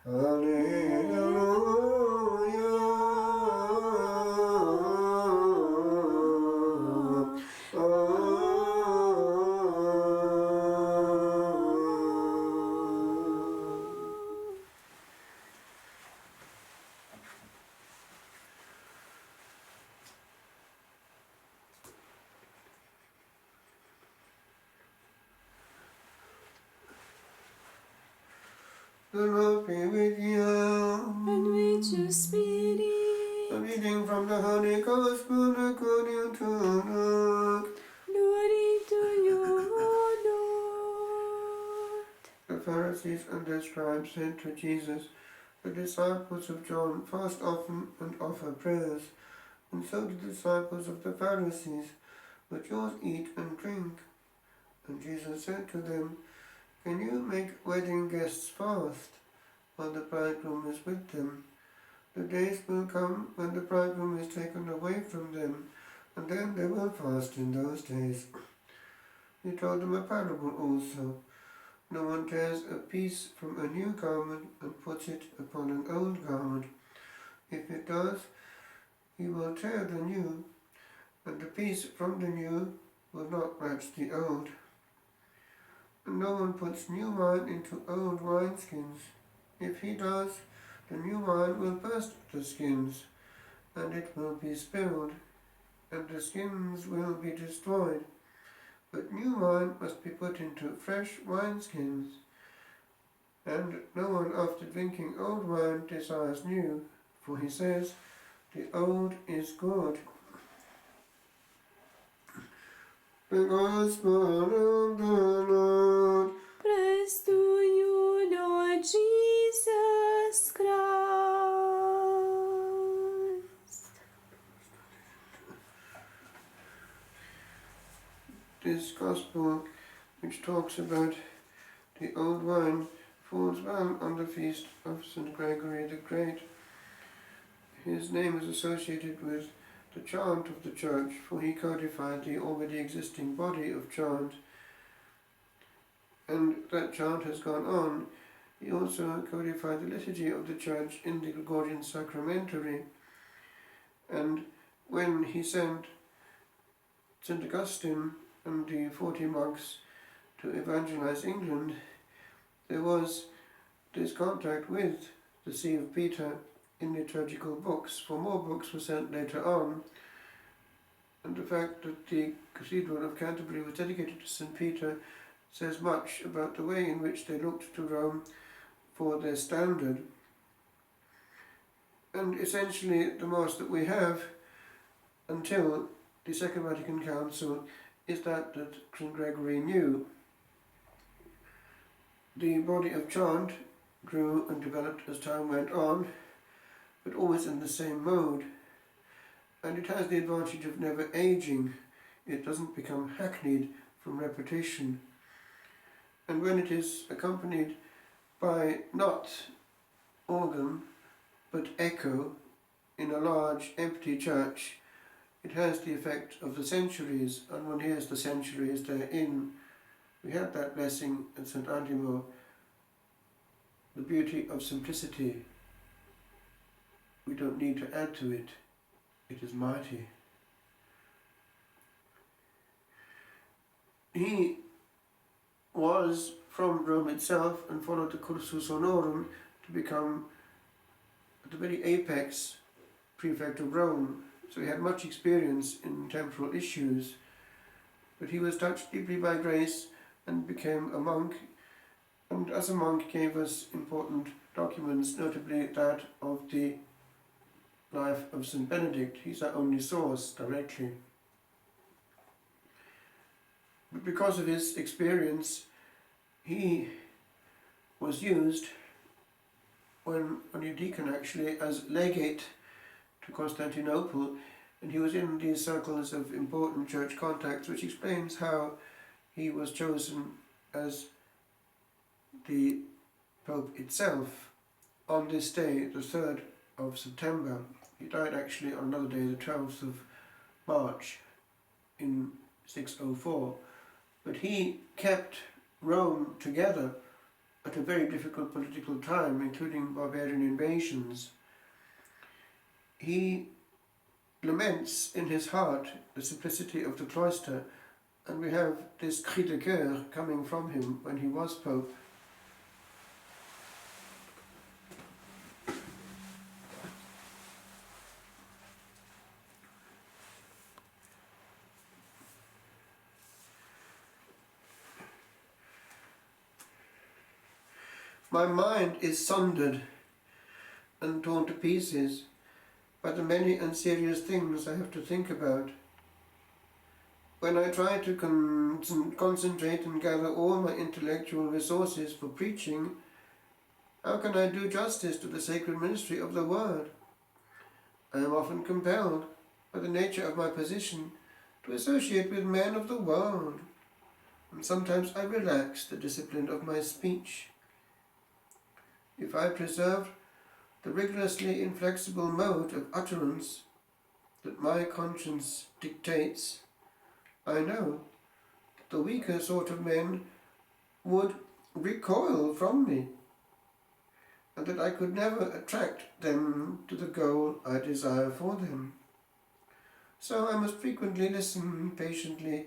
The Lord be with you. And with your spirit. A reading from the Holy Gospel according to Luke. Glory to you, O Lord. The Pharisees and their scribes said to Jesus, "The disciples of John fast often and offer prayers, and so do the disciples of the Pharisees, but yours eat and drink." And Jesus said to them, "Can you make wedding guests fast while the bridegroom is with them? The days will come when the bridegroom is taken away from them, and then they will fast in those days." He told them a parable also. "No one tears a piece from a new garment and puts it upon an old garment. If it does, he will tear the new, and the piece from the new will not match the old. And no one puts new wine into old wineskins. If he does, the new wine will burst the skins, and it will be spilled, and the skins will be destroyed. But new wine must be put into fresh wineskins. And no one after drinking old wine desires new, for he says, 'The old is good.'" The Gospel of the Lord. Praise to you, Lord Jesus Christ. This Gospel, which talks about the old wine, falls well on the feast of St. Gregory the Great. His name is associated with the chant of the Church, for he codified the already existing body of chant, and that chant has gone on. He also codified the liturgy of the Church in the Gregorian Sacramentary, and when he sent St. Augustine and the 40 monks to evangelize England, there was this contact with the See of Peter in liturgical books, for more books were sent later on, and the fact that the Cathedral of Canterbury was dedicated to St. Peter says much about the way in which they looked to Rome for their standard. And essentially the Mass that we have until the Second Vatican Council is that St. Gregory knew. The body of chant grew and developed as time went on, but always in the same mode. And it has the advantage of never aging. It doesn't become hackneyed from repetition. And when it is accompanied by not organ, but echo in a large empty church, it has the effect of the centuries, and one hears the centuries therein. We had that blessing at St. Antimo, the beauty of simplicity. We don't need to add to it. It is mighty. He was from Rome itself and followed the cursus honorum to become, at the very apex, prefect of Rome. So he had much experience in temporal issues. But he was touched deeply by grace and became a monk, and as a monk gave us important documents, notably that of the life of St. Benedict. He's our only source directly. But because of his experience, he was used when only a deacon actually as legate to Constantinople, and he was in these circles of important church contacts, which explains how he was chosen as the Pope itself on this day, the 3rd of September. He died actually on another day, the 12th of March in 604. But he kept Rome together at a very difficult political time, including barbarian invasions, he laments in his heart the simplicity of the cloister, and we have this cri de coeur coming from him when he was Pope. My mind is sundered and torn to pieces by the many and serious things I have to think about. When I try to concentrate and gather all my intellectual resources for preaching, how can I do justice to the sacred ministry of the Word? I am often compelled, by the nature of my position, to associate with men of the world, and sometimes I relax the discipline of my speech. If I preserved the rigorously inflexible mode of utterance that my conscience dictates, I know that the weaker sort of men would recoil from me, and that I could never attract them to the goal I desire for them. So I must frequently listen patiently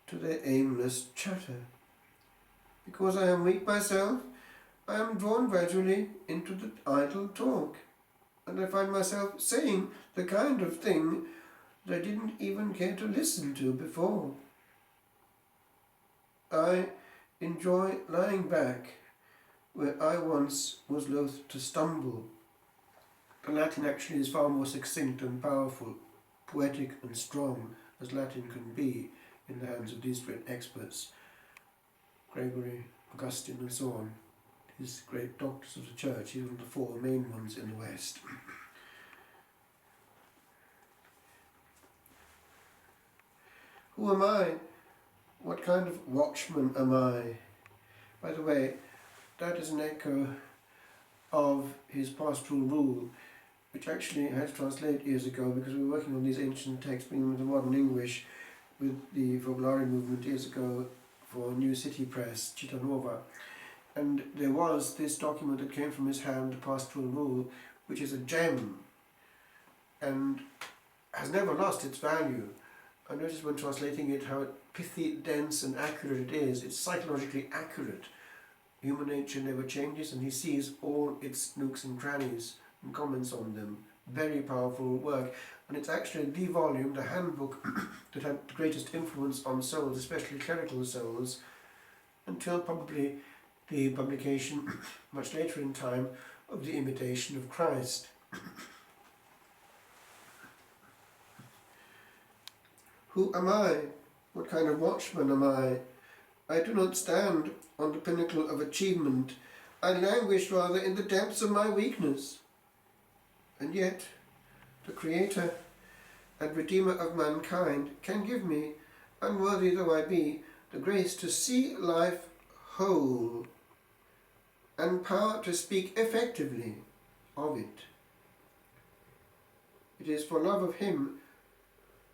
to their aimless chatter. Because I am weak myself, I am drawn gradually into the idle talk, and I find myself saying the kind of thing that I didn't even care to listen to before. I enjoy lying back where I once was loath to stumble. The Latin actually is far more succinct and powerful, poetic and strong as Latin can be in the hands of these great experts, Gregory, Augustine and so on. These great doctors of the Church, even the four main ones in the West. Who am I? What kind of watchman am I? By the way, that is an echo of his pastoral rule, which actually I had to translate years ago because we were working on these ancient texts, being with the modern English, with the vocabulary movement years ago for New City Press, Citanova. And there was this document that came from his hand, the pastoral rule, which is a gem and has never lost its value. I noticed when translating it how pithy, dense and accurate it is. It's psychologically accurate. Human nature never changes, and he sees all its nooks and crannies and comments on them. Very powerful work, and it's actually the volume, the handbook that had the greatest influence on souls, especially clerical souls, until probably the publication, much later in time, of the Imitation of Christ. Who am I? What kind of watchman am I? I do not stand on the pinnacle of achievement. I languish rather in the depths of my weakness. And yet, the Creator and Redeemer of mankind can give me, unworthy though I be, the grace to see life whole and power to speak effectively of it. It is for love of him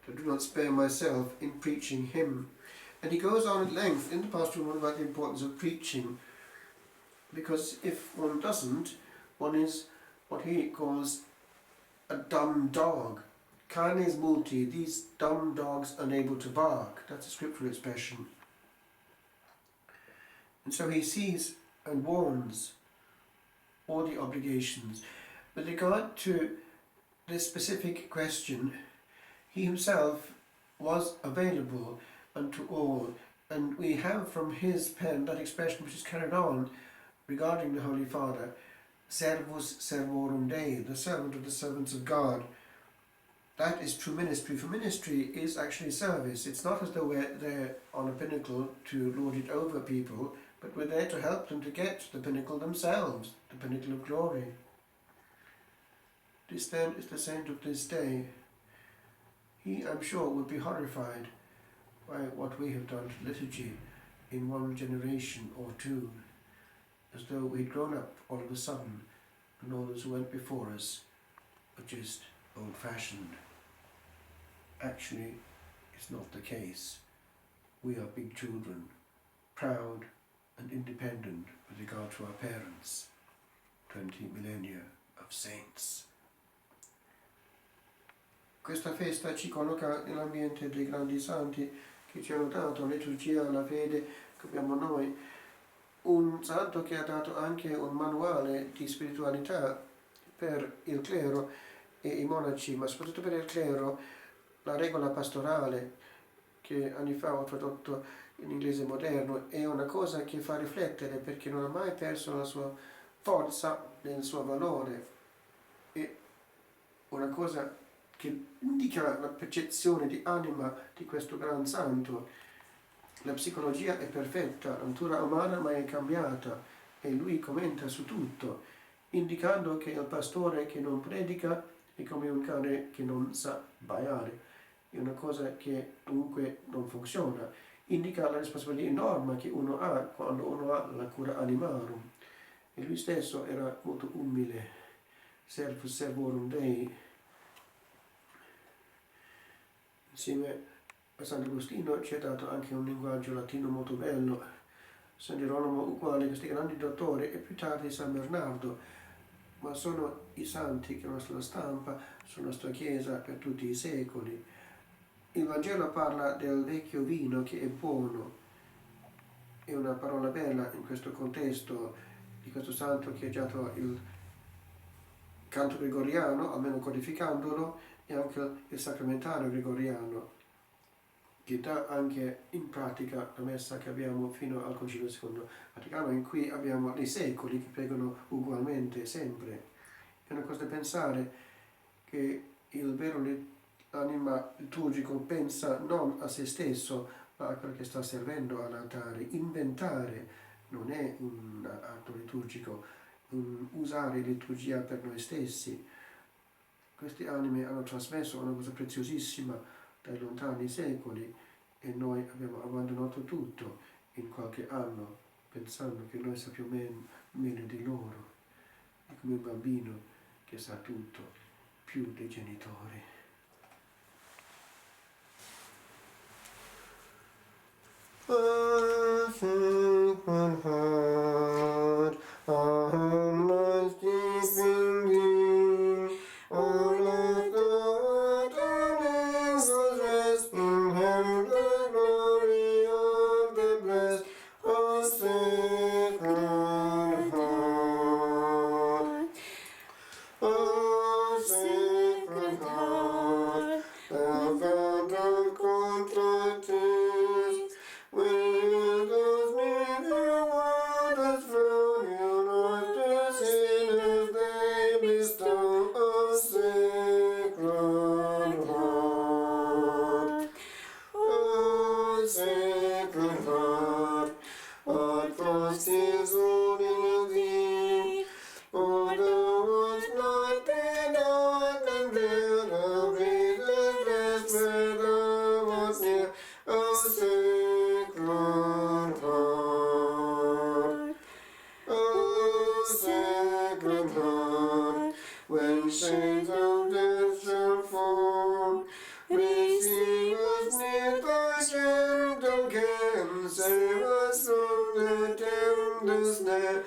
that I do not spare myself in preaching him. And he goes on at length in the pastoral one about the importance of preaching, because if one doesn't, one is what he calls a dumb dog. Canes multi, these dumb dogs unable to bark. That's a scriptural expression. And so he sees and warns all the obligations. With regard to this specific question, he himself was available unto all, and we have from his pen that expression which is carried on regarding the Holy Father, servus servorum Dei, the servant of the servants of God. That is true ministry, for ministry is actually service. It's not as though we're there on a pinnacle to lord it over people, but we're there to help them to get to the pinnacle themselves, the pinnacle of glory. This then is the saint of this day. He, I'm sure, would be horrified by what we have done to liturgy in one generation or two, as though we'd grown up all of a sudden and all those who went before us were just old-fashioned. Actually, it's not the case. We are big children, proud and independent with regard to our parents, 20 millennia of saints. Questa festa ci colloca nell'ambiente dei grandi santi che ci hanno dato la liturgia, la fede che abbiamo noi, un santo che ha dato anche un manuale di spiritualità per il clero e i monaci, ma soprattutto per il clero, la regola pastorale che anni fa ho tradotto in inglese moderno, è una cosa che fa riflettere perché non ha mai perso la sua forza nel suo valore. È una cosa che indica la percezione di anima di questo gran santo. La psicologia è perfetta, la natura umana mai è cambiata e lui commenta su tutto, indicando che il pastore che non predica è come un cane che non sa baiare. È una cosa che dunque non funziona. Indica la responsabilità enorme che uno ha quando uno ha la cura animarum. E lui stesso era molto umile, servus servorum Dei. Insieme a Sant'Agostino ci ha dato anche un linguaggio latino molto bello. San Gerolamo uguale, questi grandi dottori, e più tardi San Bernardo, ma sono i santi che la nostra stampa sulla nostra Chiesa per tutti i secoli. Il Vangelo parla del vecchio vino che è buono, è una parola bella in questo contesto di questo santo che ha dato il canto gregoriano, almeno codificandolo, e anche il sacramentale gregoriano, che dà anche in pratica la messa che abbiamo fino al Concilio II Vaticano, in cui abbiamo dei secoli che pregano ugualmente, sempre. È una cosa da pensare che il vero l'anima liturgico pensa non a se stesso, ma a quello che sta servendo all'altare. Inventare non è un atto liturgico, usare liturgia per noi stessi. Queste anime hanno trasmesso una cosa preziosissima dai lontani secoli e noi abbiamo abbandonato tutto in qualche anno pensando che noi sappiamo meglio di loro. È come un bambino che sa tutto più dei genitori. When shades of death shall fall, receive us near thy gentle care, and save us from the tempest snare.